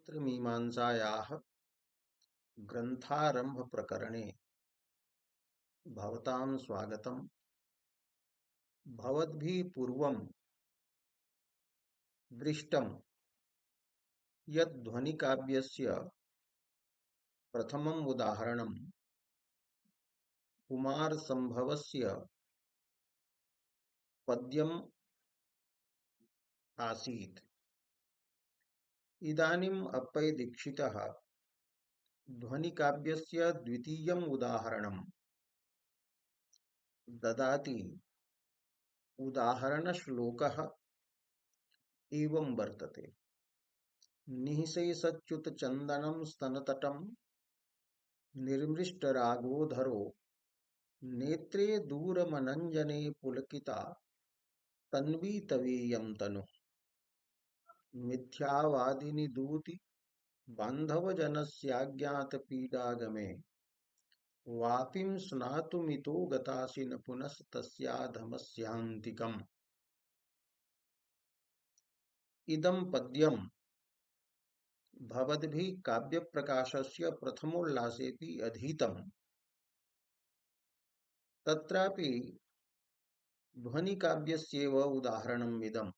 सूत्रमीमांसायाः ग्रन्थारम्भप्रकरणे भवतां स्वागतम्। भवद्भिः पूर्वं दृष्टं यत् ध्वनिकाव्यस्य प्रथमम् उदाहरणं कुमारसम्भवस्य पद्यम् आसीत्। इदानीम् अप्पय्य दीक्षितः ध्वनिकाव्यस्य द्वितीयम् उदाहरणं ददाति। उदाहरणश्लोकः एवं वर्तते। निःशेषच्युतचन्दनं स्तनतटं निर्मृष्टरागोधरो नेत्रे दूरमनञ्जने पुलकिता तन्वी तवीयं तनुः। मिथ्यावादिनि दूति बान्धवजनस्याज्ञातपीडागमे वापिं स्नातुमितो गतासि न पुनस्तस्याधमस्यान्तिकम्। इदं पद्यं भवद्भिः काव्यप्रकाशस्य प्रथमोल्लासेऽपि अधीतम्। तत्रापि ध्वनिकाव्यस्यैव उदाहरणम् इदम्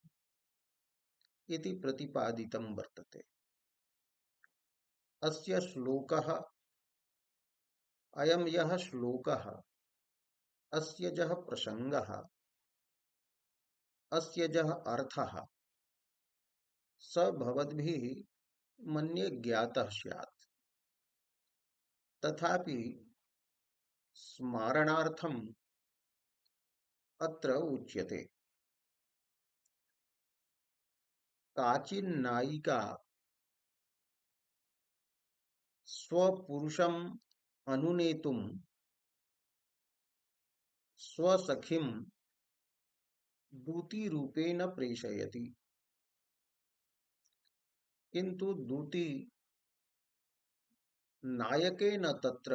इति प्रतिपादितं वर्तते। अस्य श्लोकः अयं यः श्लोकः अस्य यः प्रसङ्गः अस्य यः अर्थः स भवद्भिः मन्ये ज्ञातः स्यात्। तथापि स्मारणार्थम् अत्र उच्यते। काचिन् नायिका स्वपुरुषम् अनुनेतुं स्वसखीं दूतीरूपेण प्रेषयति, किन्तु दूती नायकेन तत्र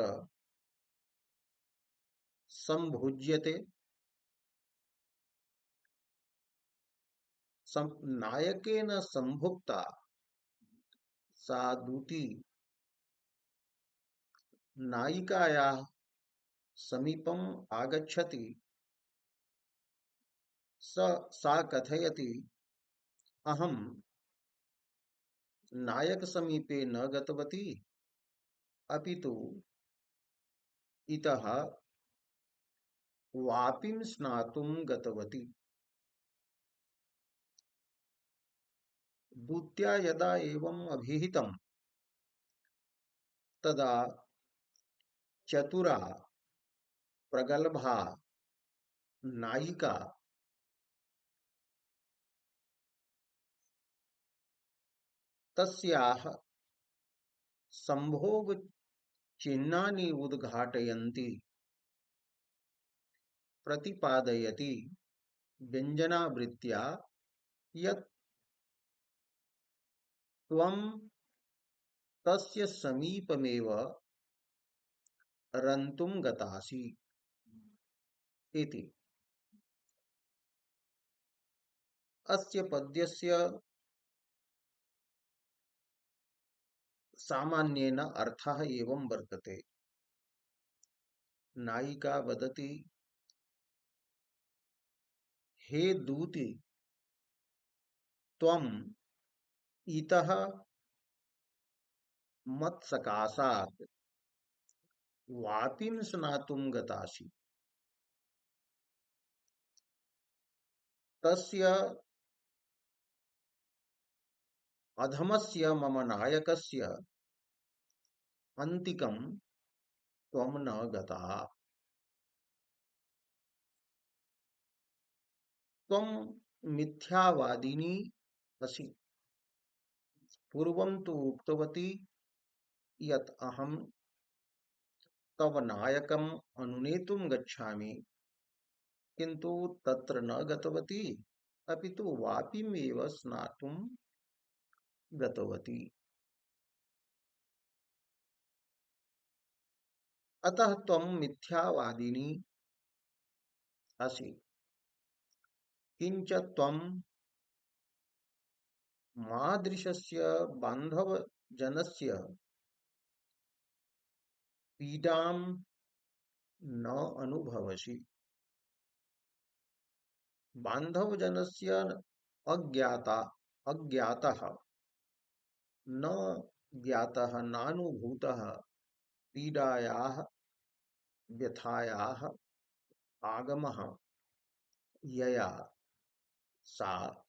संभोज्यते। नायकेन संभुक्ता सा दूती नायिकायाः समीपम् आगच्छति। सा कथयति, अहं नायकसमीपे न गतवती, अपितु इतः वापिं स्नातुं गतवती। दूत्या यदा एवम् अभिहितं तदा चतुरा प्रगल्भा नायिका तस्याः संभोग चिह्नानि उद्घाटयन्ती प्रतिपादयति व्यञ्जनावृत्त्या यत् त्वं तस्य समीपमेव रन्तुं गतासि इति। अस्य पद्यस्य सामान्येन अर्थः एवं वर्तते। नायिका वदति, हे दूति, त्वम् इतः मत्सकाशात् वापिं स्नातुं गतासि। तस्य अधमस्य मम नायकस्य अन्तिकं त्वं न गता। त्वं मिथ्यावादिनी असि। पूर्वं तु उक्तवती यत् अहं तव नायकम् अनुनेतुं गच्छामि, किन्तु तत्र न गतवती, अपितु वापिम् एव स्नातुं गतवती। अतः त्वं मिथ्यावादिनी असि। किंच त्वं मादृशस्य बान्धवजनस्य पीडां न अनुभवसि। बान्धवजनस्य अज्ञाता अज्ञातः न ज्ञातः नानुभूतः पीडायाः व्यथायाः आगमः यया सा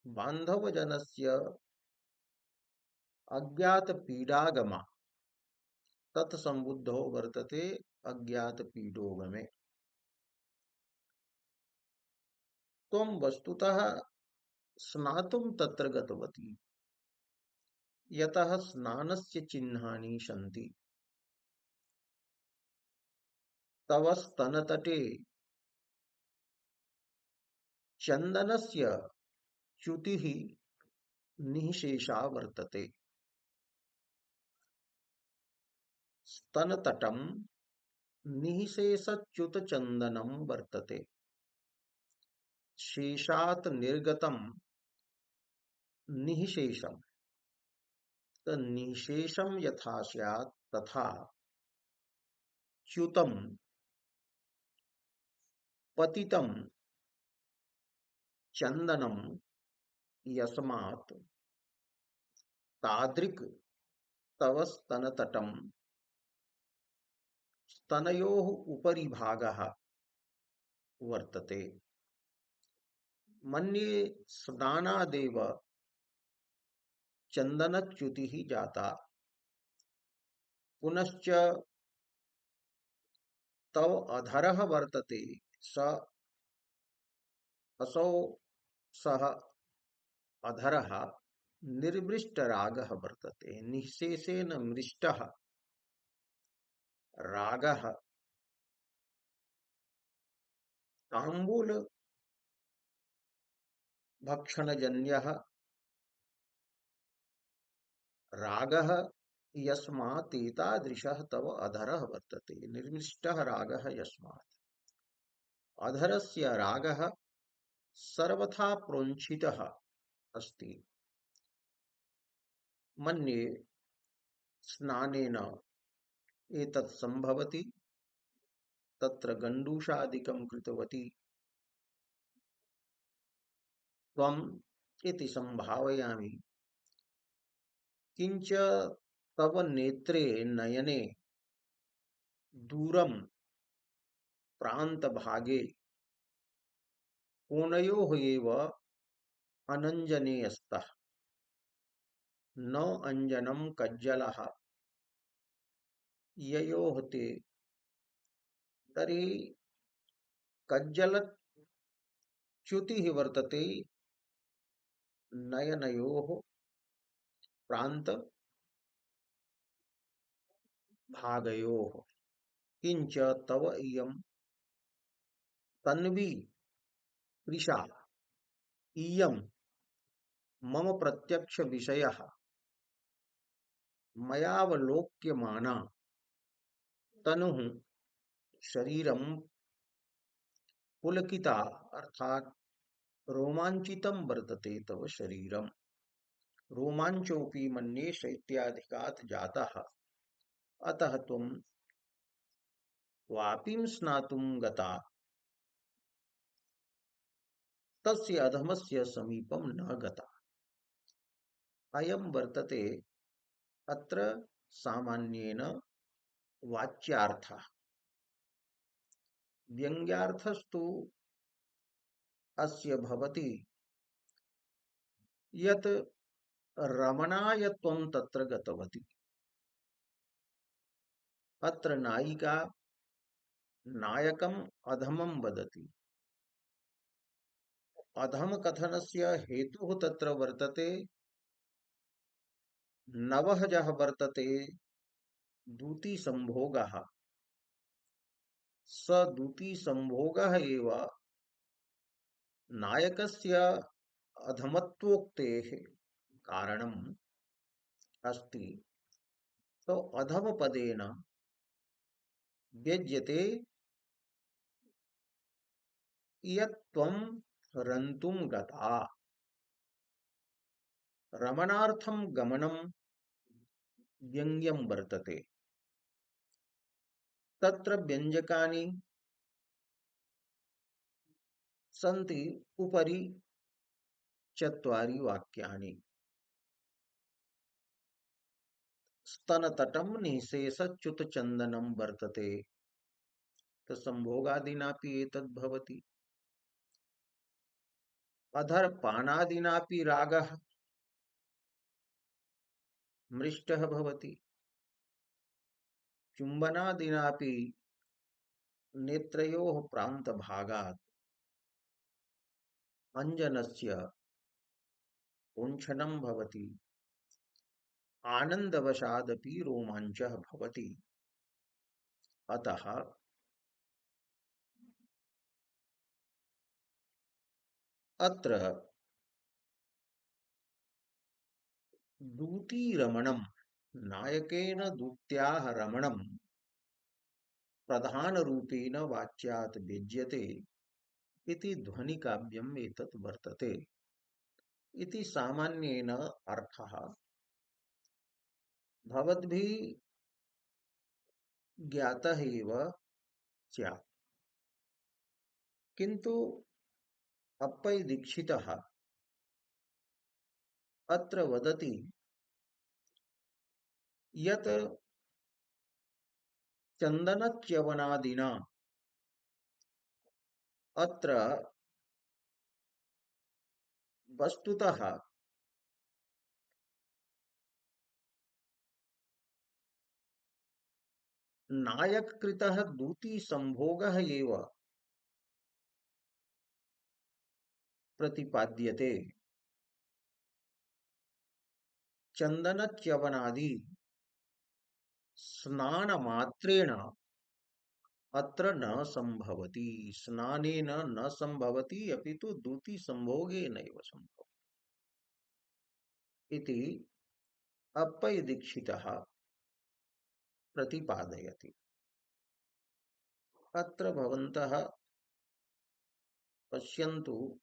बान्धवजनस्य अज्ञातपीडागमा तत्सम्बुद्धो वर्तते अज्ञातपीडोगमे। त्वं वस्तुतः स्नातुं तत्र गतवती यतः स्नानस्य चिह्नानि सन्ति। तव स्तनतटे चन्दनस्य च्युतिः निःशेषा वर्तते। स्तनतटं निःशेषच्युतचन्दनं वर्तते। शेषात् निर्गतं निःशेषम्। निःशेषं यथा स्यात् तथा च्युतं पतितं चन्दनं यस्मात् तादृक् तव स्तनतटं स्तनयोः उपरि भागः वर्तते। मन्ये स्नानादेव चन्दनच्युतिः जाता। पुनश्च तव अधरः वर्तते स असौ सः अधरः निर्मृष्टरागः वर्तते। निःशेषेण मृष्टः रागः ताम्बूल भक्षणजन्यः रागः यस्मात् एतादृशः तव अधरः वर्तते। निर्मृष्टः रागः यस्मात् अधरस्य रागः सर्वथा प्रोञ्छितः अस्ति। मन्ये स्नानेन एतत् सम्भवति। तत्र गण्डूषादिकं कृतवती त्वम् इति सम्भावयामि। किञ्च तव नेत्रे नयने दूरं प्रान्तभागे कोणयोः एव अनञ्जने स्तः। न अञ्जनं कज्जलः ययोः ते तर्हि कज्जलच्युतिः वर्तते नयनयोः प्रान्तभागयोः। किञ्च तव इयं तन्वी कृशा इयं मम प्रत्यक्ष विषयः मयावलोक्यमाना तनुः शरीरं पुलकिता अर्थात रोमांचितं वर्तते तव शरीरम्। रोमांचोऽपि मन्ये शैत्याधिकात् जातः। अतः त्वं वापीं स्नातुं गता तस्य अधमस्य समीपं न गता। अयं वर्तते अत्र सामान्येन वाच्यार्थः। व्यङ्ग्यार्थस्तु अस्य भवति यत् रमणाय त्वं तत्र गतवती। अत्र नायिका नायकम् अधमं वदति। अधम कथनस्य हेतुः तत्र वर्तते नवः यः वर्तते दूती संभोगः। स दूती संभोगः एव नायकस्य अधमत्वोक्तेः कारणम् अस्ति। तो अधमपदेन व्यज्यते यत् त्वं रन्तुं गता। रमणार्थं गमनं व्यङ्ग्यं वर्तते। तत्र व्यञ्जकानि सन्ति उपरि चत्वारि वाक्यानि। स्तनतटं निःशेषच्युतचन्दनं वर्तते। संभोगादिनापि एतद् भवति। अधरपानादिनापि रागः मृष्टः भवति। चुम्बनादिनापि नेत्रयोः प्रान्तभागात् अञ्जनस्य कुञ्चनं भवति। आनन्दवशादपि रोमाञ्चः भवति। अतः अत्र दूतीरमणं नायकेन दूत्याः रमणं प्रधानरूपेण वाच्यात् भिद्यते इति ध्वनिकाव्यम् एतत् वर्तते इति सामान्येन अर्थः भवद्भिः ज्ञातः एव स्यात्। किन्तु अप्पय्य दीक्षितः अत्र वदति यत् चन्दनच्यवनादिना अत्र वस्तुतः नायककृतः दूती संभोगः एव प्रतिपाद्यते। चन्दनच्यवनादि स्नानमात्रेण अत्र न संभवति। स्नानेन न संभवति अपितु दूती संभोगेनैव संभवति इति अप्पय्य दीक्षितः प्रतिपादयति। अत्र भवन्तः पश्यन्तु,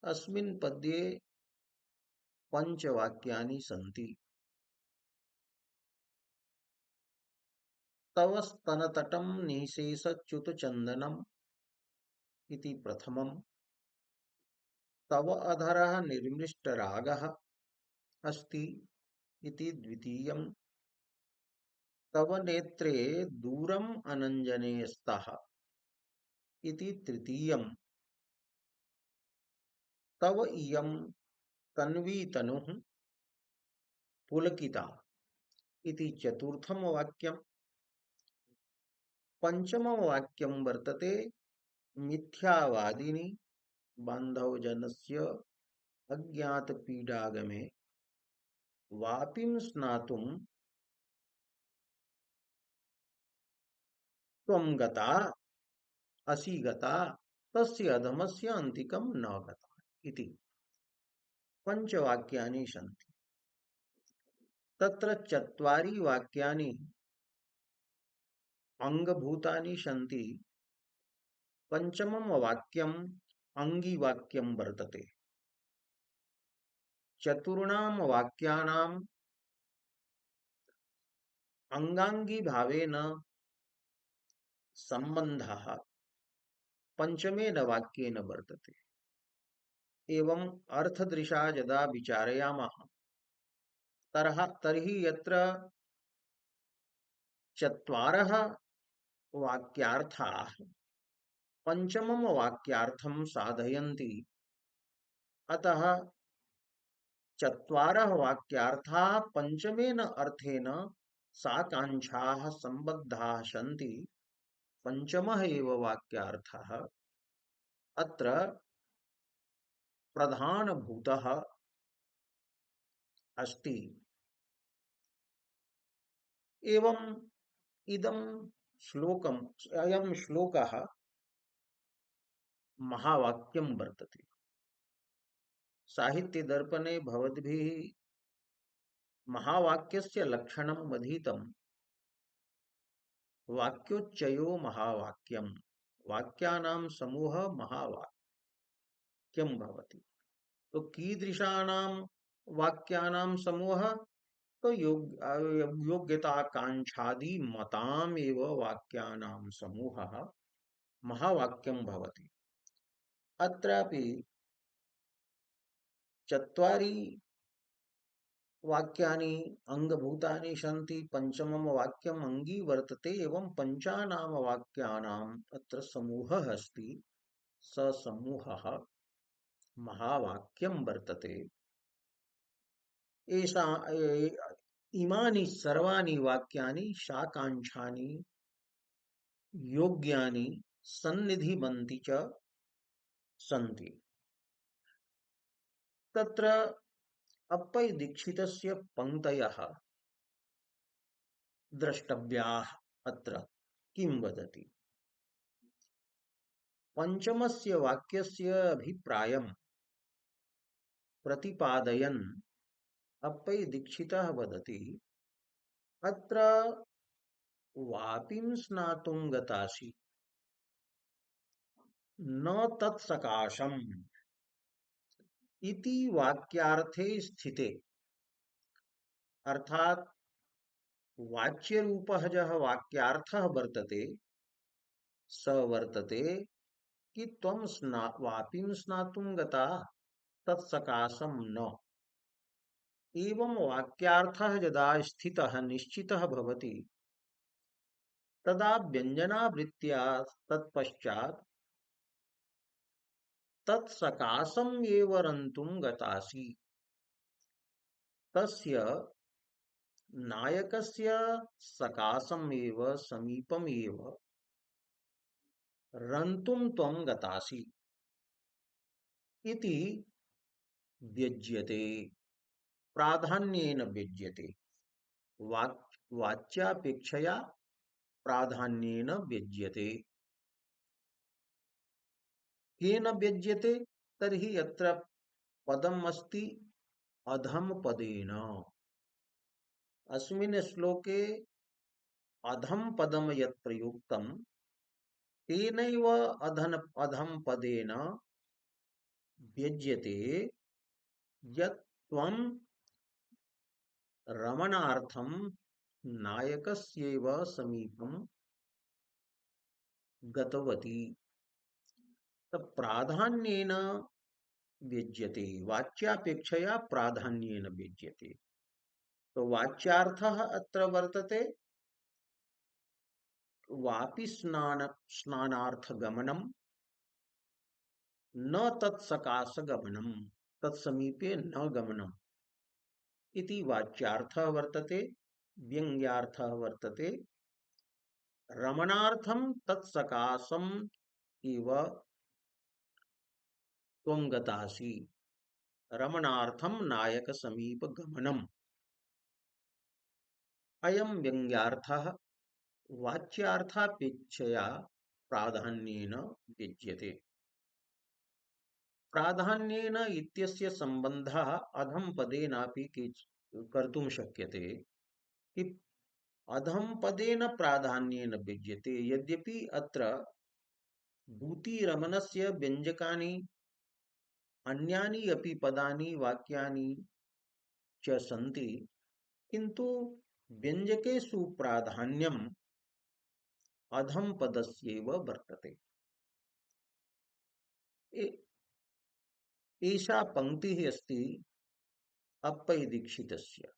अस्मिन् पद्ये पञ्चवाक्यानि सन्ति। तव स्तनतटं निःशेषच्युतचन्दनम् इति प्रथमम्। तव अधरः निर्मृष्टरागः अस्ति इति द्वितीयम्। तव नेत्रे दूरम् अनञ्जने स्तः इति तृतीयम्। तव इयं तन्वी तनुः पुलकिता इति चतुर्थं वाक्यम्। पंचमं वाक्यं वर्तते मिथ्यावादिनी बान्धवजनस्य अज्ञातपीडागमे वापिं स्नातुं त्वं गता असि गता तस्य अधमस्य अन्तिकं न गता इति पञ्चवाक्यानि सन्ति। तत्र चत्वारि वाक्यानि अङ्गभूतानि सन्ति। पंचमं वाक्यम् अङ्गिवाक्यं वर्तते। चतुर्णां वाक्यानाम् अङ्गाङ्गिभावेन सम्बन्धः पंचमेन वाक्येन वर्तते। एवं अर्थदृशा यदा विचारयामः तर्हि यत्र चत्वारः वाक्यार्थाः पंचमं वाक्यार्थं साधयन्ति। अतः चत्वारः वाक्यार्थाः पंचमेन अर्थेन साकाङ्क्षाः सम्बद्धाः सन्ति। पंचमः एव वाक्यार्थः अत्र प्रधानभूतः अस्ति। एवं इदं श्लोकम् अयं श्लोकः महावाक्यं वर्तते। साहित्यदर्पणे भवद्भिः महावाक्यस्य लक्षणम् अधीतं। वाक्योच्चयो महावाक्यं, वाक्यानां समूहः महावाक्यं भवति। तो कीदृशानां वाक्यानां समूहः, तो योग्यताकाङ्क्षादि मताम् एव वाक्यानां समूहः महावाक्यं भवति। अत्रापि चत्वारि वाक्यानि अङ्गभूतानि सन्ति, पंचमं वाक्यम् अङ्गी वर्तते, एवं पञ्चानां वाक्यानाम् अत्र समूहः अस्ति। स समूहः महावाक्यं वर्तते। एषा इमानि सर्वाणि वाक्यानि शाकाङ्क्षानि योग्यानि सन्निधिमन्ति च सन्ति। तत्र अप्पय् दीक्षितस्य पङ्क्तयः द्रष्टव्याः। अत्र किं वदति? पञ्चमस्य वाक्यस्य अभिप्रायं प्रतिपादयन् अप्पय् दीक्षितः वदति, अत्र वापिं स्नातुं गतासि न तत्सकाशम् इति वाक्यार्थे स्थिते, अर्थात वाच्यरूपः यः वाक्यार्थः वर्तते स वर्तते कि त्वं वापिं स्नातुं गता तत्सकाशं न। एवं वाक्यार्थः यदा स्थितः निश्चितः भवति तदा व्यञ्जनावृत्त्या तत्पश्चात् तत्सकाशम् एव रन्तुं गतासि, तस्य नायकस्य सकाशम् एव समीपम् एव रन्तुं त्वं गतासि इति व्यज्यते, प्राधान्येन व्यज्यते। वाच्यापेक्षया प्राधान्येन व्यज्यते। केन व्यज्यते? तर्हि अत्र पदम् अस्ति अधम पदेन। अस्मिन् श्लोके अधम पदम यत् प्रयुक्तं तेनैव अधम पदेन व्यज्यते यत् त्वं रमणार्थं नायकस्यैव समीपं गतवती। प्राधान्येन व्यज्यते, वाच्यापेक्षया प्राधान्येन व्यज्यते। तो वाच्यार्थः अत्र वर्तते वापि स्नानार्थ गमनम न तत्सकाश गमनम, तत्समीपे न गमनम इति वाच्यार्थः वर्तते। व्यंग्यार्थः वर्तते रमणार्थं तत्सकाशम इव त्वं गतासि, रमणार्थं नायक समीप गमनम। अयं व्यंग्यार्थः वाच्यार्थापेक्षया प्राधान्येन विद्यते। प्राधान्येन इत्यस्य सम्बन्धः अधम पदेनापि कर्तुं शक्यते कि अधम पदेन प्राधान्येन विद्यते। यद्यपि अत्र दूतीरमणस्य व्यञ्जकानि अन्यानि अपि पदानि वाक्यानि च सन्ति, किन्तु व्यञ्जकेषु प्राधान्यम् अधम पदस्यैव वर्तते। एषा पंक्तिः अस्ति अप्पय् दीक्षितस्य।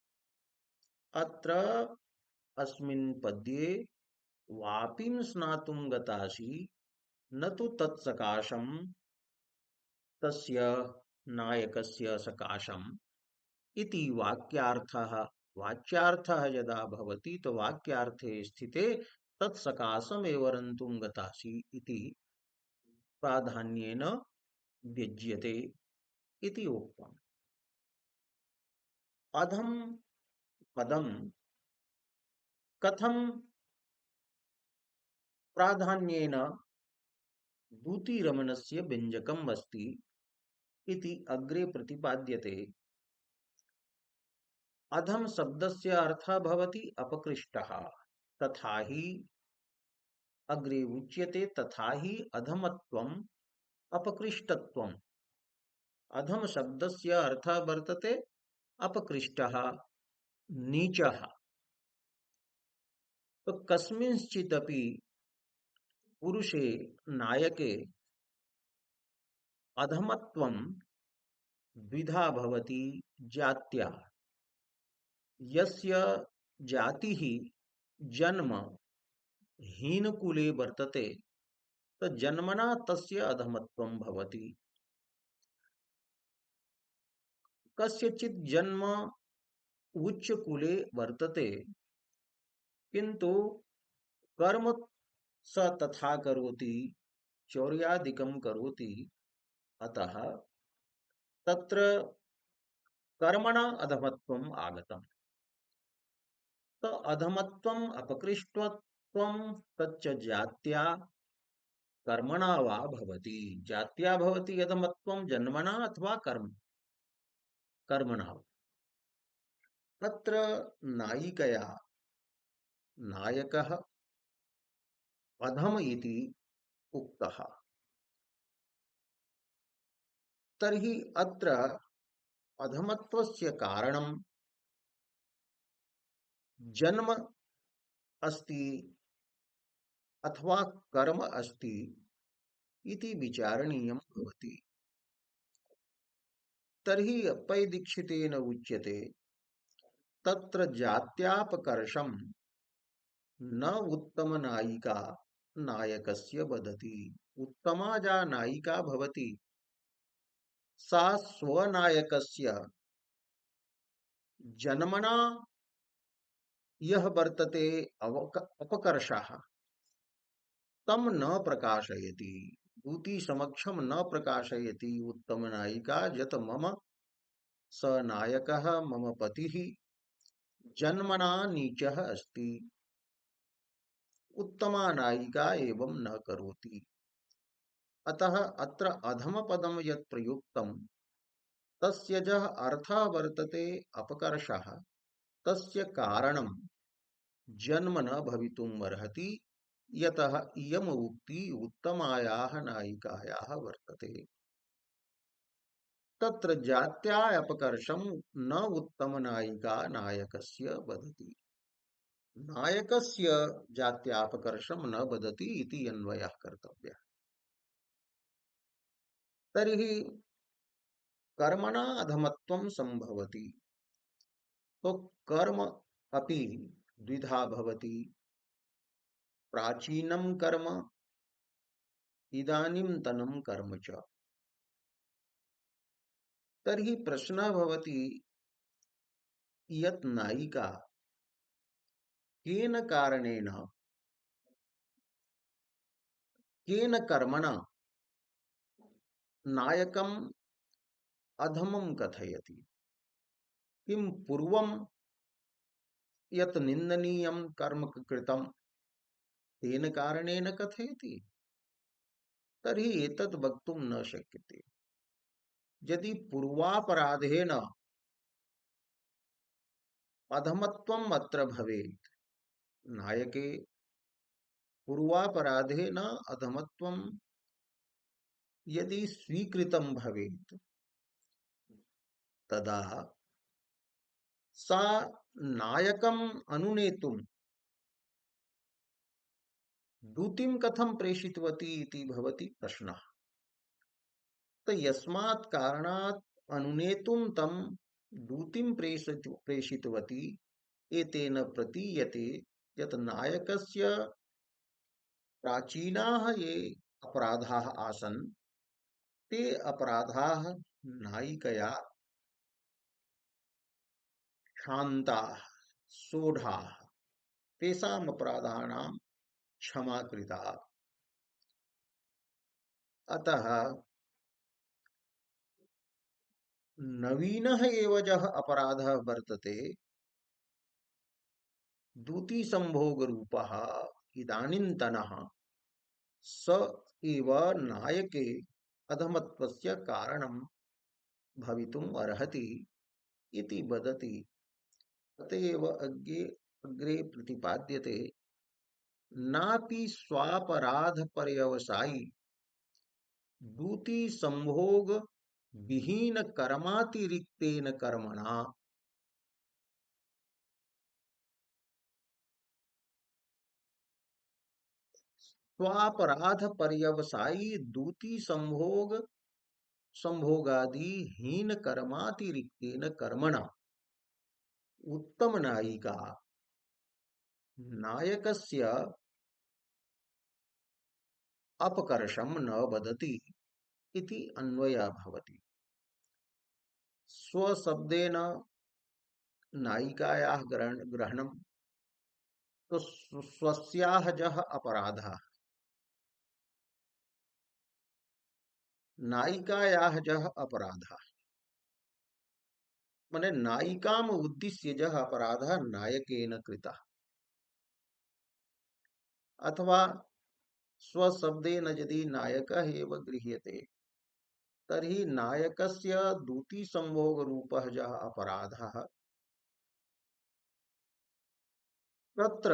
अत्र अस्मिन् पद्ये वापिं स्नातुं गतासि न तु तत्सकाशं तस्य नायकस्य सकाशम् इति वाक्यार्थः। वाच्यार्थः यदा भवति तो वाक्यार्थे स्थिते तत्सकाशमेव रन्तुं गतासि इति प्राधान्येन व्यज्यते इति उक्तम्। अधम पदम कथं प्राधान्येन दूतीरमणस्य व्यञ्जकम् अस्ति इति अग्रे प्रतिपाद्यते। अधम शब्दस्य अर्थः भवति अपकृष्टः, तथा हि अग्रे उच्यते तथा हि अधमत्वम् अपकृष्टत्वम्। अधम शब्दस्य अर्थः वर्तते अपकृष्टः, नीचः। तो कस्मिंश्चिदपि पुरुषे, नायके अधमत्वं द्विधा भवति जात्या। यस्य जातिः जन्म हीनकुले वर्तते, जन्मना तस्य अधमत्वं भवति। कस्यचित् जन्म उच्चकुले वर्तते, किन्तु कर्म स तथा करोति, चौर्यादिकं करोति, अतः तत्र कर्मणा अधमत्वम् आगतम्। तो अधमत्वम् अपकृष्टत्वं तच्च जात्या कर्मणा वा भवति। जात्या भवति अधमत्वं जन्मना अथवा कर्मणा। तत्र नायिकया नायकः अधम इति उक्तः। तर्हि अत्र अधमत्वस्य कारणं जन्म अस्ति अथवा कर्म अस्ति इति विचारणीयं भवति। तर्हि पैदीक्षितेन उच्यते तत्र जात्यापकर्षं न उत्तम नायिका नायकस्य वदति। उत्तमा या नायिका भवति सा स्वनायकस्य जन्मना यः वर्तते अपकर्षः तम न प्रकाशयति, दूती समक्षम न प्रकाशयति। उत्तम नायिका यत मम स नायकः मम पतिः जन्मना नीचः अस्ति, उत्तमा नायिका एवं न करोति। अतः अत्र अधम पदम यत् प्रयुक्तम तस्य जः अर्थः वर्तते अपकर्षः, तस्य कारणं जन्म न भवितुम् अर्हति, यतः इयम् उक्ति उत्तमायाः नायिकायाः वर्तते। तत्र जात्या अपकर्षं न उत्तम नायिका नायकस्य वदति। नायकस्य जात्यापकर्षं न वदति इति अन्वयः कर्तव्यः। तर्हि कर्मणा अधमत्वं संभवति। तो कर्म अपि द्विधा भवति, प्राचीनं कर्म इदानीन्तनं कर्म च। तर्हि प्रश्नः भवति यत् नायिका केन कारणेन केन कर्मणा नायकम् अधमं कथयति। किं पूर्वं यत् निन्दनीयं कर्म कृतं तेन कारणेन कथयति। तर्हि एतत् वक्तुं न शक्यते। यदि पूर्वापराधेन अधमत्वम् अत्र भवेत्, नायके पूर्वापराधेन अधमत्वं यदि स्वीकृतं भवेत्, तदा सा नायकम् अनुनेतुं दूतीं कथं प्रेषितवती इति भवति प्रश्नः। तो यस्मात् कारणात् अनुनेतुं तं दूतीं प्रेषितवती, एतेन प्रतीयते यत् नायकस्य प्राचीनाः ये अपराधाः आसन्, ते अपराधाः नायिकया क्षान्ताः, सोढाः, तेषाम् अपराधानां क्षमा कृता। अतः नवीनः एव यः अपराधः वर्तते, दूती संभोग रूपः इदानीन्तनः, स एव नायके अधमत्वस्य कारणं भवितुम् अर्हति इति वदति। अतएव अग्रे प्रतिपाद्यते नापि स्वापराध पर्यवसायी दूती संभोग विहीन कर्मातिरिक्तेन कर्मणा स्वापराध पर्यवसायी दूती संभोगादि हीन कर्मातिरिक्तेन कर्मणा उत्तम नायिका नायकस्य अपकर्षं न वदति इति अन्वयः भवति। स्वशब्देन नायिकायाः ग्रहणं तो स्वस्याः जः अपराधः, नायिकायाः जः अपराधः माने नायिकाम् उद्दिश्य जः अपराधः नायकेन कृतः, अथवा स्वशब्देन यदि नायकः एव गृह्यते तर्हि नायकस्य दूती संभोग रूपः यः अपराधः तत्र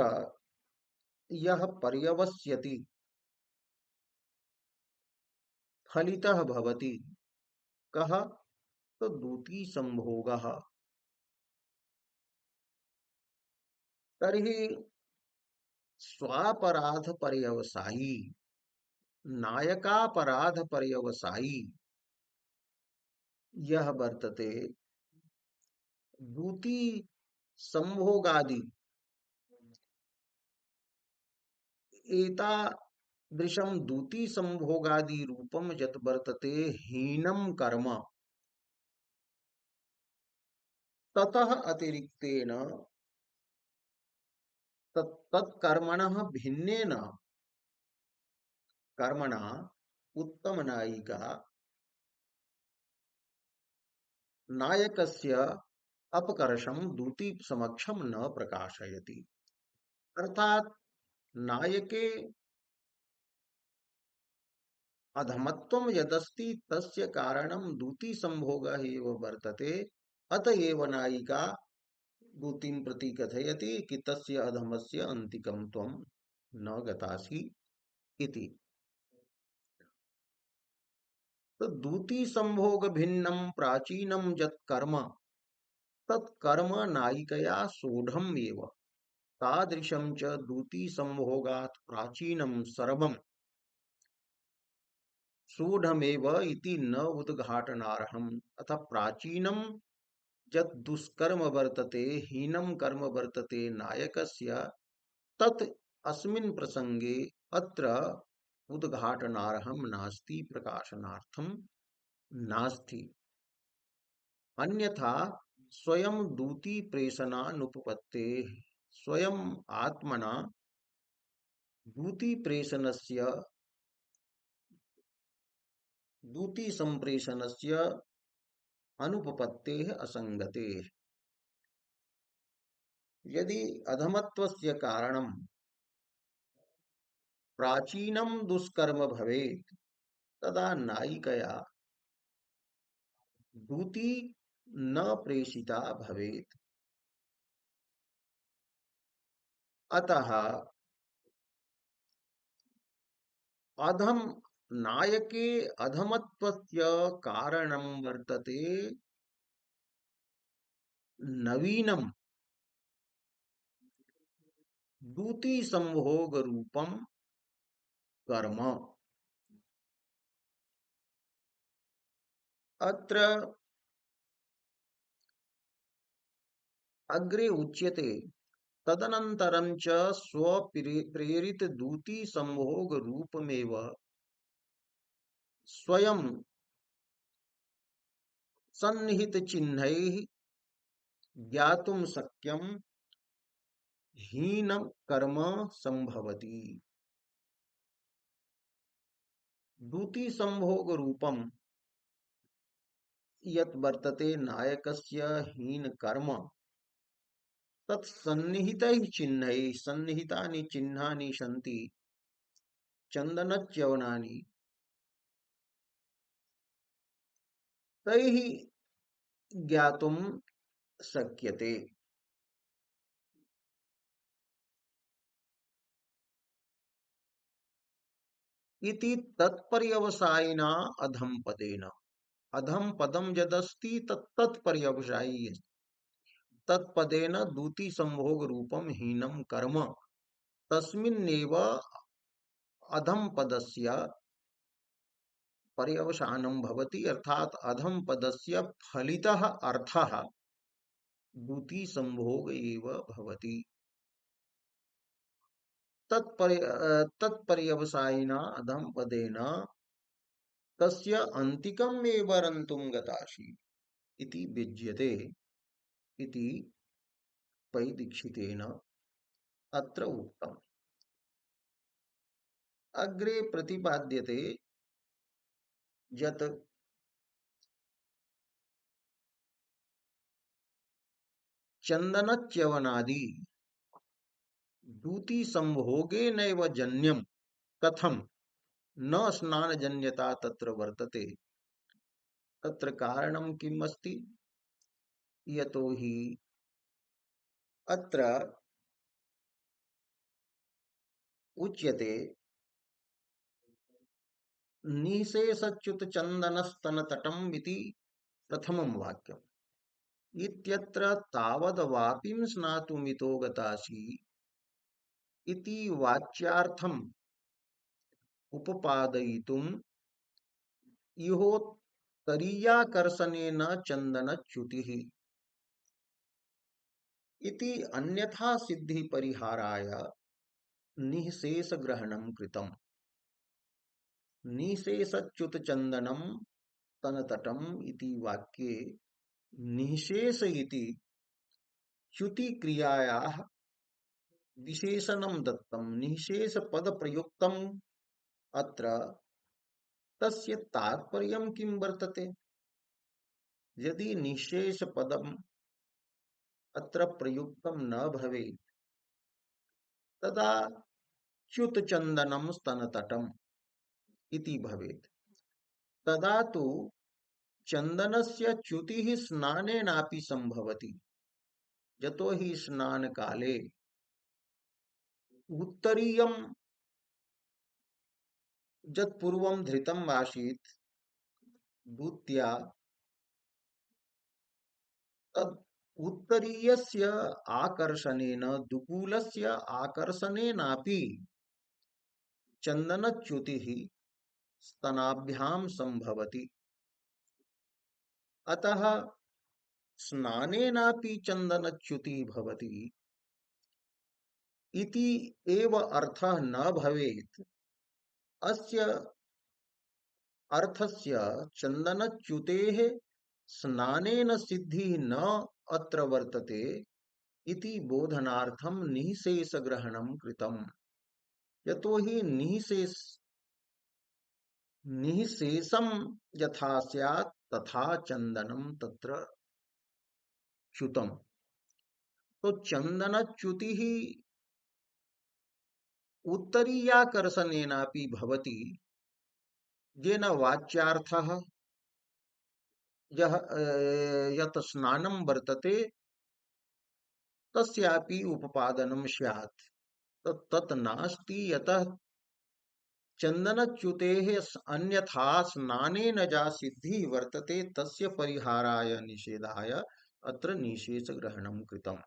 यः पर्यवस्यति फलितः भवति कः तो दूती संभोगः। तर्हि स्वापराध पर्यवसायी नायकापराध पर्यवसायी यह वर्तते दूती संभोगादि एतादृशं दूती संभोगादि रूपम यत् वर्तते हीनम कर्म ततः अतिरिक्तेन तत्कर्मणः भिन्नेन कर्मणा उत्तम नायिका नायकस्य अपकर्षम दूती समक्षम न प्रकाशयति। अर्थात नायके अधमत्वं यदस्ति तस्य कारणं दूती संभोगः एव वर्तते। अतएव नायिका दूतीं प्रति कथयति कि तस्य अधमस्य अन्तिकं त्वं न गतासि इति। तो दूती संभोग भिन्नं प्राचीनं यत् कर्म तत्कर्म नायिकया सोढम् एव तादृशं च दूती संभोगात् प्राचीनं सर्वं सोढमेव इति न उद्घाटनार्हम्। अतः प्राचीनं यत् दुष्कर्म वर्तते हीनं कर्म वर्तते नायकस्य तत् अस्मिन् प्रसंगे अत्र उद्घाटनार्हं नास्ति, प्रकाशनार्थं नास्ति। अन्यथा स्वयं दूती प्रेषणानुपपत्तेः स्वयं आत्मना दूती प्रेषणस्य दूती संप्रेषणस्य अनुपपत्तेः असंगतेः। यदि अधमत्वस्य कारणं प्राचीनं दुष्कर्म भवेत् तदा नायिकया दूती न प्रेषिता भवेत्। अतः अधम नायके अधमत्वस्य कारणं वर्तते नवीनं दूती संभोग रूपम कर्म। अत्र अग्रे उच्यते तदनन्तरं च स्वप्रेरित दूती संभोग रूपमेव स्वयं सन्निहित चिह्नैः ज्ञातुं शक्यं हीनं कर्म संभवति। दूती संभोग रूपम यत् वर्तते नायकस्य हीन कर्म तत् सन्निहितैः चिह्नैः सन्निहितानि चिह्नानि सन्ति चन्दनच्यवनानि तैः ज्ञातुं शक्यते। इति तत्पर्यवसायिना अधम पदेन। अधम पदम यदस्ति तत्तत्पर्यवसायी तत्पदेन दूती संभोग रूपम हीनम कर्म तस्मिन्नेव अधम पदस्य पर्यवसानं भवति अर्थात अधम पदस्य फलितः अर्थः दूती संभोग एव भवति तत्पर्यवसायिना अधम पदेन तस्य अन्तिकम् एव रन्तुं गतासि इति विज्यते इति पैदीक्षितेन अत्र उक्तम्। अग्रे प्रतिपाद्यते यत् चन्दनच्यवनादि दूती संभोगे नैव जन्यं कथं न स्नानजन्यता तत्र वर्तते तत्र कारणं किम् अस्ति यतो हि अत्र उच्यते निशेषच्युतचन्दनस्तनतटम् इति प्रथमं वाक्यम् इत्यत्र तावद् वापिं स्नातुमितो गतासि इति वाच्यार्थम् उपपादयितुम् इहोत्तरीयाकर्षणेन चन्दनच्युतिः इति अन्यथा सिद्धि परिहाराय निःशेषग्रहणं कृतम्। निःशेषच्युतचन्दनं तनतटम् इति वाक्ये निःशेष इति च्युतिक्रियायाः विशेषणं दत्तं निःशेषपदप्रयुक्तम् अत्र तस्य तात्पर्यं किं वर्तते यदि निःशेषपदम् अत्र प्रयुक्तं न भवेत् तदा च्युतचन्दनं स्तनतटम् इति भवेत् तदा तु चन्दनस्य च्युतिः स्नानेनापि संभवति यतो हि स्नानकाले उत्तरीयं यत् पूर्वं धृतम् आसीत् दूत्या तद् उत्तरीयस्य आकर्षणेन दुकूलस्य आकर्षणेनापि चन्दनच्युतिः स्तनाभ्यां संभवति अतः स्नानेनापि चन्दनच्युतिः भवति इति एव अर्थः न भवेत् अस्य अर्थस्य चन्दनच्युतेः स्नानेन सिद्धिः न अत्र वर्तते इति बोधनार्थं निःशेषग्रहणं कृतम् यतो हि निःशेषं यथा स्यात् तथा चन्दनं तत्र च्युतम् तो चन्दनच्युतिः उत्तरीयाकर्षणेनापि भवति येन वाच्यार्थः यत् स्नानं वर्तते तस्यापि उपपादनं स्यात् तत् नास्ति यतः चन्दनच्युतेः अन्यथा स्नानेन या सिद्धिः वर्तते तस्य परिहाराय निषेधाय अत्र निःशेषग्रहणं कृतम्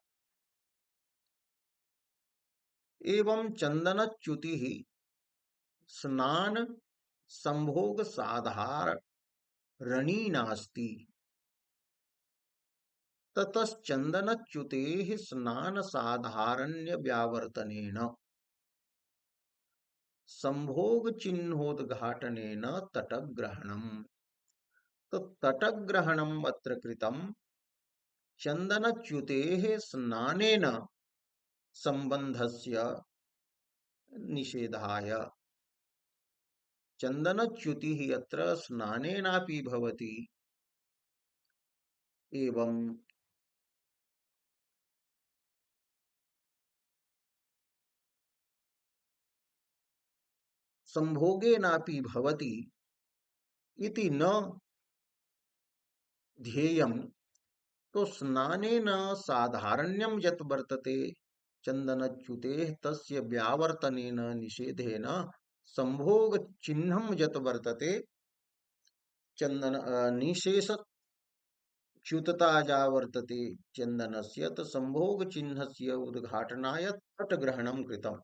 एवं चन्दनच्युतिः स्नान संभोग साधारणी नास्ति ततश्चन्दनच्युतेः स्नान साधारण्य व्यावर्तनेन संभोग चिन्होद्घाटनेन तटग्रहणम् तो तटग्रहणम् अत्र कृतम् चन्दनच्युतेः स्नानेन सम्बन्धस्य निषेधाय चन्दनच्युतिः अत्र स्नानेनापि भवति एवं संभोगेनापि भवति इति न ध्येयम् तो स्नानेन साधारण्यं यत् वर्तते चन्दनच्युतेः तस्य व्यावर्तनेन निषेधेन संभोग चिह्नं यत् वर्तते निशेष च्युतता या वर्तते चन्दनस्य संभोगचिह्नस्य उद्घाटनाय तटग्रहणं कृतम्।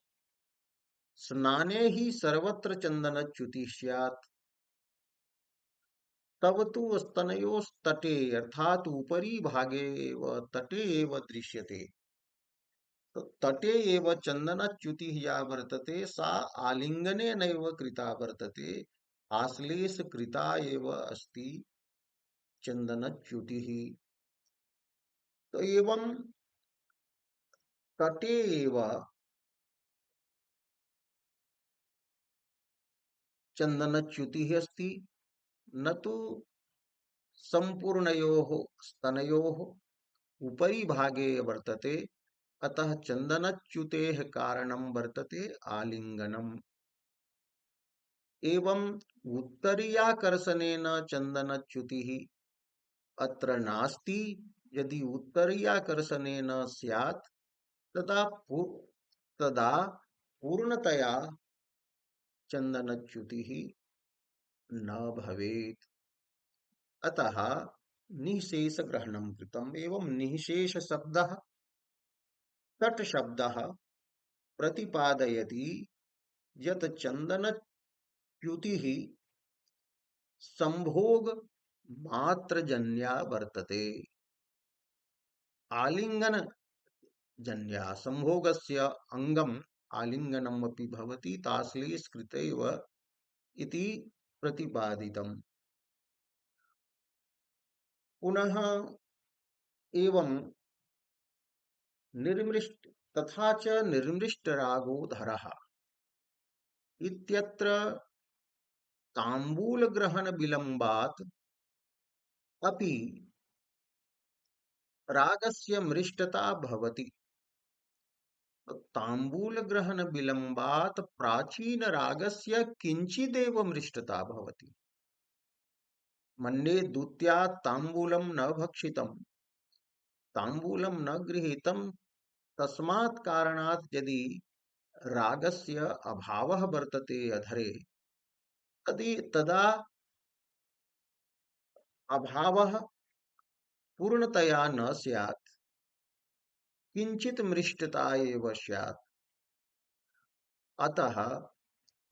स्नाने हि सर्वत्र चन्दनच्युतिः स्यात् तव तु स्तनयोस्तटे अर्थात उपरी भागे एव तटे एव दृश्यते। तो तटे एव चन्दनच्युतिः या वर्तते सा आलिङ्गनेनैव कृता वर्तते। आश्लेष कृता एव अस्ति चन्दनच्युतिः। तो एवं तटे एव चन्दनच्युतिः अस्ति न तु सम्पूर्णयोः स्तनयोः उपरि भागे वर्तते। अतः चन्दनच्युतेः कारणं वर्तते आलिङ्गनम्। एवं उत्तरीयाकर्षणेन चन्दनच्युतिः अत्र नास्ति। यदि उत्तरीयाकर्षणेन स्यात् तदा तदा पूर्णतया चन्दनच्युतिः न भवेत्। अतः निःशेष ग्रहणं कृतम्। एवं निःशेष शब्दः तट शब्दः प्रतिपादयति यत् चन्दनच्युतिः संभोग मात्रजन्या वर्तते। आलिङ्गन जन्या संभोगस्य अंगम आलिङ्गनम् अपि भवति ताश्लेषकृत एव इति प्रतिपादितम्। पुनः एवं निर्मृष्ट तथा च निर्मृष्टरागो धरः इत्यत्र ताम्बूलग्रहणविलम्बात् अपि रागस्य मृष्टता भवति। ताम्बूलग्रहणविलम्बात् प्राचीनरागस्य किञ्चिदेव मृष्टता भवति। मन्ये द्वितीयात् ताम्बूलं न भक्षितं ताम्बूलं न गृहीतं तस्मात् कारणात् यदि रागस्य अभावः वर्तते अधरे तदा अभावः पूर्णतया न स्यात् किंचित मृष्टता एव स्यात्। अतः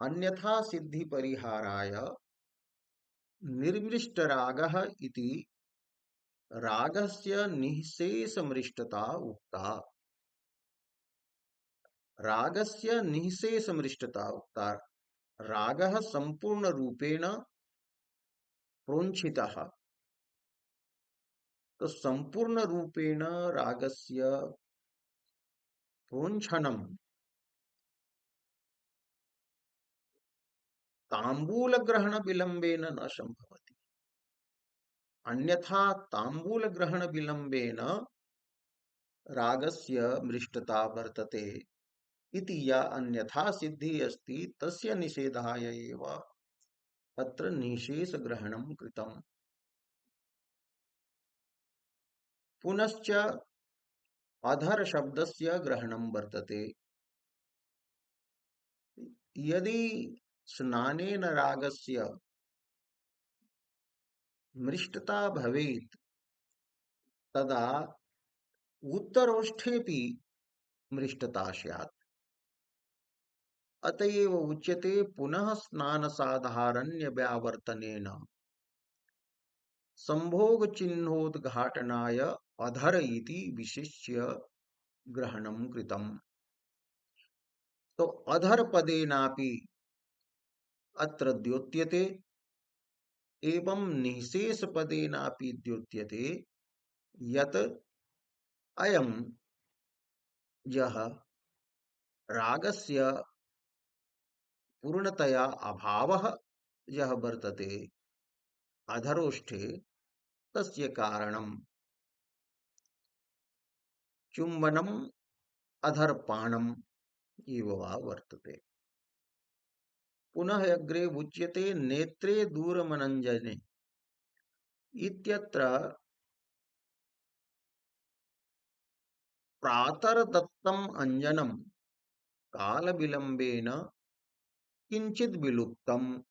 अन्यथा सिद्धि परिहाराय निर्मृष्टरागः इति रागस्य निःशेष मृष्टता उक्ता। रागस्य निःशेष मृष्टता उक्ता। रागः संपूर्ण रूपेण प्रोञ्छितः। तो संपूर्ण रूपेण रागस्य प्रोञ्छनं ताम्बूलग्रहण विलंबेन न संभवति। अन्यथा ताम्बूलग्रहण विलंबेन रागस्य मृष्टता वर्तते इति या अन्यथा सिद्धि अस्ति तस्य निषेधाय एव अत्र निषेध ग्रहणं कृतम्। पुनश्च अधर शब्दस्य ग्रहणं वर्तते। यदि स्नानेन रागस्य मृष्टता भवेत् तदा उत्तरोष्ठेऽपि मृष्टता स्यात्। अतएव उच्यते पुनः स्नान साधारण्य व्यावर्तनेन संभोग चिन्होद्घाटनाय अधर इति विशिष्य ग्रहणं कृतम्। तो अधर पदेनापि अत्र द्योत्यते एवं निःशेष पदेनापि द्योत्यते यत् अयं यः रागस्य पूर्णतया अभावः यः वर्तते अधरोष्ठे तस्य कारणं चुम्बनम् अधरपाणम् इव वा वर्तते। पुनः अग्रे उच्यते नेत्रे दूरमनंजने इत्यत्र प्रातर्दत्तम् अंजनं कालविलंबेन किंचित विलुप्तम्।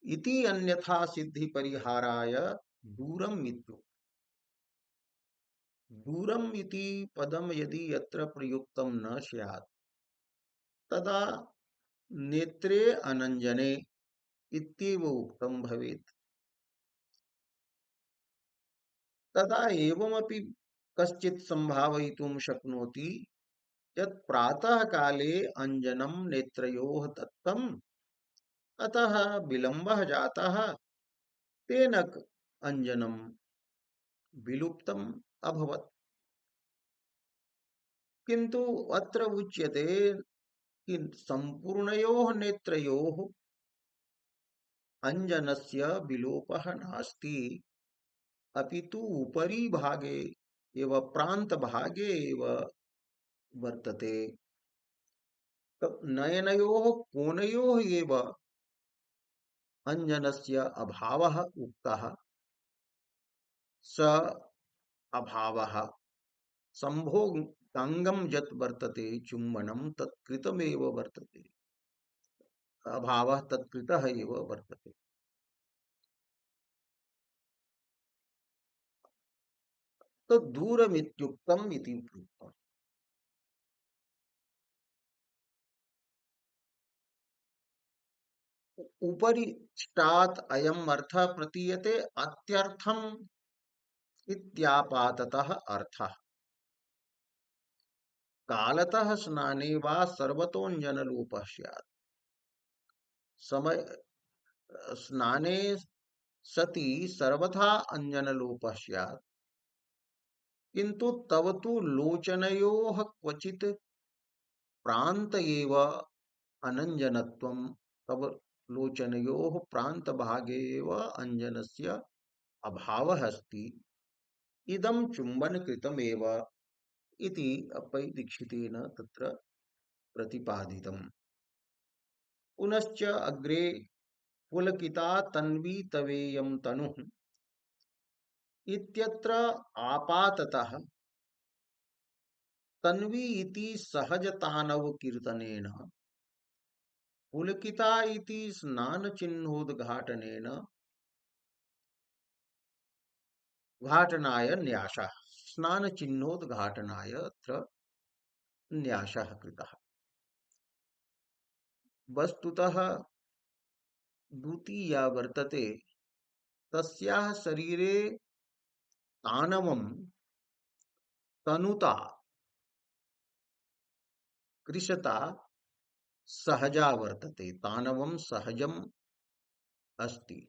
इति अन्यथा सिद्धि परिहाराय दूरम इत्यु। दूरम इति पदम यदि यत्र प्रयुक्तम न स्यात् तदा नेत्रे अनंजने इत्येव उक्तम भवेत्। तदा एवमपि कश्चित् संभावयितुं शक्नोति यत् प्रातः काले अंजनं नेत्रयोः दत्तम्, अतः विलम्बः जातः, तेन अंजनं विलुप्तम् अभवत्। किन्तु अत्र उच्यते कि सम्पूर्णयोः नेत्रयोः अंजनस्य विलोपः नास्ति, अपितु उपरि भागे एव प्रांत भागे एव वर्तते। नयनयोः कोणयोः एव अंजनस्य अभावः उक्तः। स अभावः संभोगांगम यत् वर्तते चुम्बनं तत्कृतमेव वर्तते, अभावः तत्कृतः एव वर्तते। तो दूरमित्युक्तम् इति उक्तम्। उपरि स्टात् अयम् अर्थः प्रतीयते अत्यर्थम् इत्यापाततः अर्थः। कालतः स्नाने वा सर्वतोऽञ्जनलोपः स्यात्। समय स्नाने सति सर्वथा अञ्जनलोपः स्यात्, किन्तु तव तु लोचनयोः क्वचित् प्रान्त एव अनञ्जनत्वं, तव लोचनयोः प्रान्तभागे एव अञ्जनस्य अभावः अस्ति। इदं चुम्बनकृतमेव इति अप्पै दीक्षितेन तत्र प्रतिपादितम्। पुनश्च अग्रे पुलकिता तन्वी तवेयं तनुः इत्यत्र आपाततः तन्वी इति सहजतानव कीर्तनेन पुलकिता इति स्नानचिह्नोद्घाटनेन घाटनाय न्यासः, स्नानचिह्नोद्घाटनाय अत्र न्यासः कृतः। वस्तुतः द्वितीया वर्तते तस्याः शरीरे तानवं तनुता कृशता सहजा वर्तते, तानवं सहजम् अस्ति।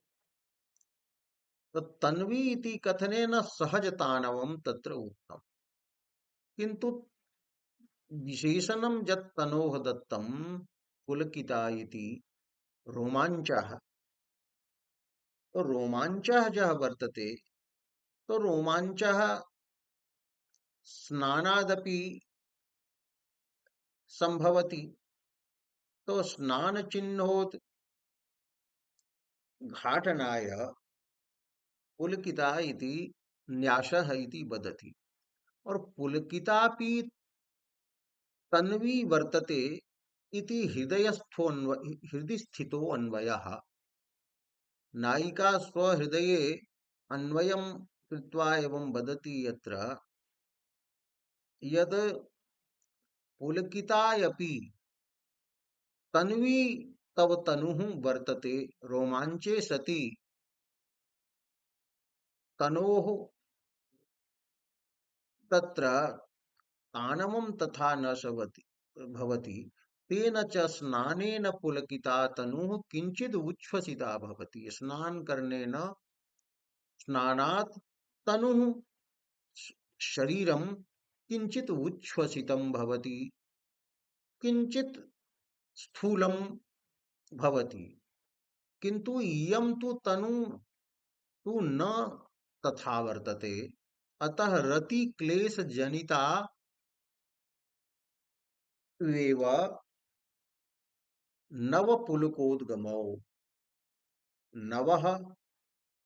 तो तन्वी इति कथनेन सहजतानवं तत्र उक्तम्। किन्तु विशेषणं यत् तनोः दत्तं पुलकिता इति रोमाञ्चः, तो रोमाञ्चः यः वर्तते, तो रोमाञ्चः स्नानादपि संभवति। तो स्नानचिह्नोद् घाटनाय पुलकिता इति न्यासः इति वदति। और पुलकितापि तन्वी वर्तते इति हृदय स्थितो अन्वयः। नायिका स्वहृदये अन्वयं कृत्वा एवं वदति यत्र यद पुलकितायपि तन्वी तव तनुः वर्तते, रोमांचे सति तनोः तत्र तानवं तथा न सवति भवति, तेन च स्नानेन पुलकिता तनुः किंचिद उच्छ्वसिता भवति। स्नान करनेन स्नानात् तनुः शरीरं किंचित उच्छ्वसितं भवति, किंचित स्थूलं भवति। किंतु इयं तु तनु तु न तथा वर्तते। अतः रति क्लेश जनिता एव नव पुलकोद्गमौ। नवः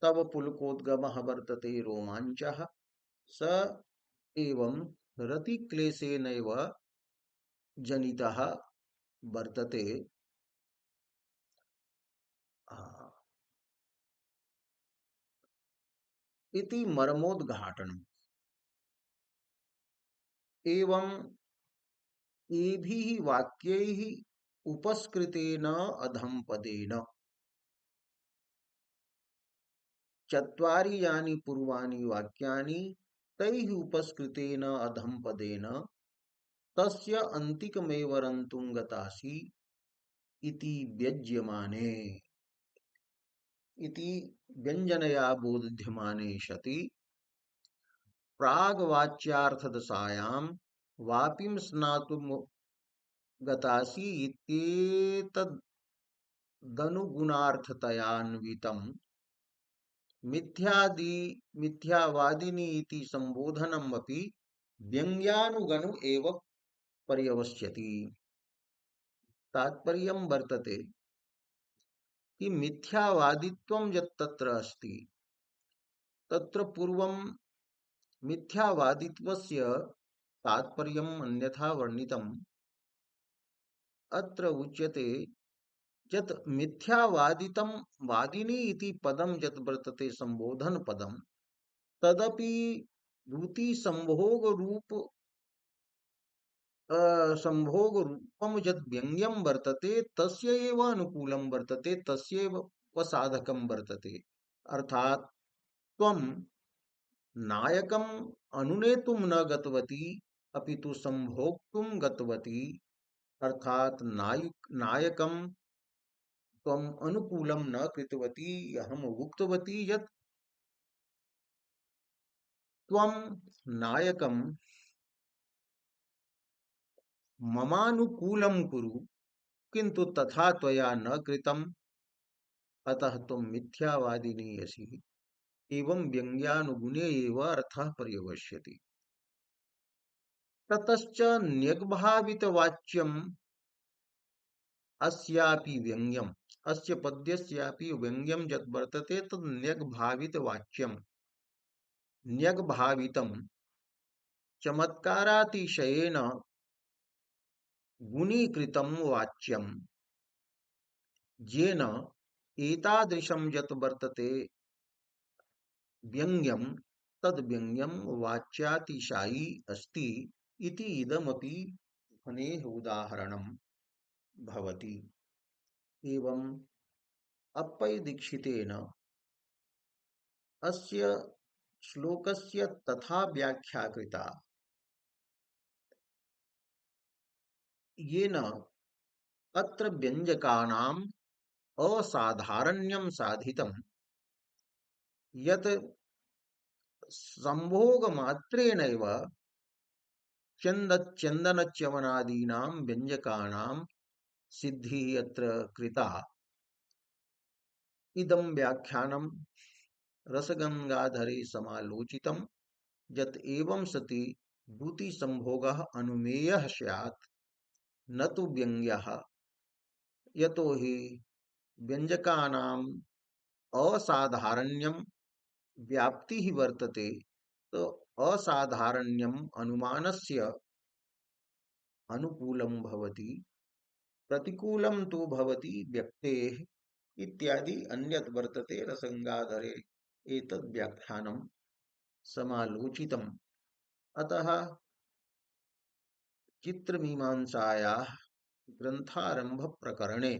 तव पुलकोद्गमः वर्तते रोमाञ्चः, स एवं रतिक्लेशेनैव जनितः वर्तते। इति मर्मोद्घाटनम्। एवं एभिः वाक्यैः उपस्कृतेन अधमपदेन चत्वारि यानि पूर्वाणि वाक्यानि तैः उपस्कृतेन अधमपदेन तस्य अन्तिकमेव रन्तुं गतासि इति व्यज्यमाने इति व्यञ्जनया बोध्यमाने सति प्राग्वाच्यार्थदशायां वापिं स्नातुं गतासि इत्येतदनुगुणार्थतयान्वितं मिथ्यावादिनी इति संबोधनमपि व्यङ्ग्यानुगनु एव पर्यवस्यति। तात्पर्यं वर्तते कि मिथ्यावादित्वं यत् तत्र अस्ति तत्र पूर्वं मिथ्यावादित्वस्य तात्पर्यम् अन्यथा वर्णितम्। अत्र उच्यते यत् मिथ्यावादितं वादिनी इति पदं यत् वर्तते संबोधन पदं तदपि द्युति संभोग रूपं यत् व्यङ्ग्यं वर्तते तस्य एव अनुकूलं वर्तते, तस्यैव साधकं वर्तते। अर्थात् त्वं नायकम् अनुनेतुं न गतवती अपितु संभोक्तुं गतवती। अर्थात् नायकं त्वम् अनुकूलं न कृतवती। अहम् उक्तवती यत् त्वं नायकं ममानुकूलं कुरु, किन्तु तथा त्वया न कृतम्, अतः त्वं मिथ्यावादिनी असि। एवं व्यङ्ग्यानुगुणे एव अर्थः पर्यवस्यति। ततश्च न्यग्भावितवाच्यम् अस्यापि व्यङ्ग्यम्, अस्य पद्यस्यापि व्यङ्ग्यं यत् वर्तते तद् न्यग्भावितवाच्यम्। न्यग्भावितं चमत्कारातिशयेन गुणीकृतं वाच्यम्, येन एतादृशं यत् वर्तते व्यङ्ग्यं तद् व्यङ्ग्यं वाच्यातिशायी अस्ति इति इदमपि ध्वनेः उदाहरणं भवति। एवं अप्पय्य दीक्षितेन अस्य श्लोकस्य तथा व्याख्या कृता येन अत्र व्यञ्जकानाम् असाधारण्यं साधितं यत् संभोगमात्रेणैव चन्दनच्यवनादीनां व्यञ्जकानां सिद्धिः अत्र कृता। इदं व्याख्यानं रसगंगाधरे समालोचितं यत् एवं सति द्युतिसंभोगः अनुमेयः स्यात् न तु व्यङ्ग्यः, यतो हि व्यञ्जकानाम् असाधारण्यं व्याप्तिः वर्तते, तो असाधारण्यम् अनुमानस्य अनुकूलं भवति, प्रतिकूलं तु भवति व्यक्तेः इत्यादि अन्यत् वर्तते। रसगंगाधरे एतद् व्याख्यानं समालोचितम्। अतः चित्रमीमांसायाः ग्रन्थारम्भ प्रकरणे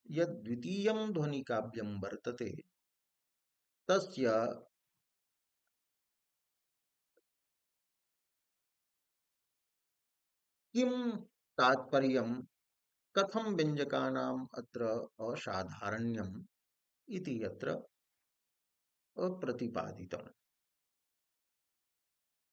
यद् द्वितीयं ध्वनिकाव्यं वर्तते तस्य किं तात्पर्यं, कथं व्यञ्जकानाम् अत्र असाधारण्यम् इति अत्र प्रतिपादितम्।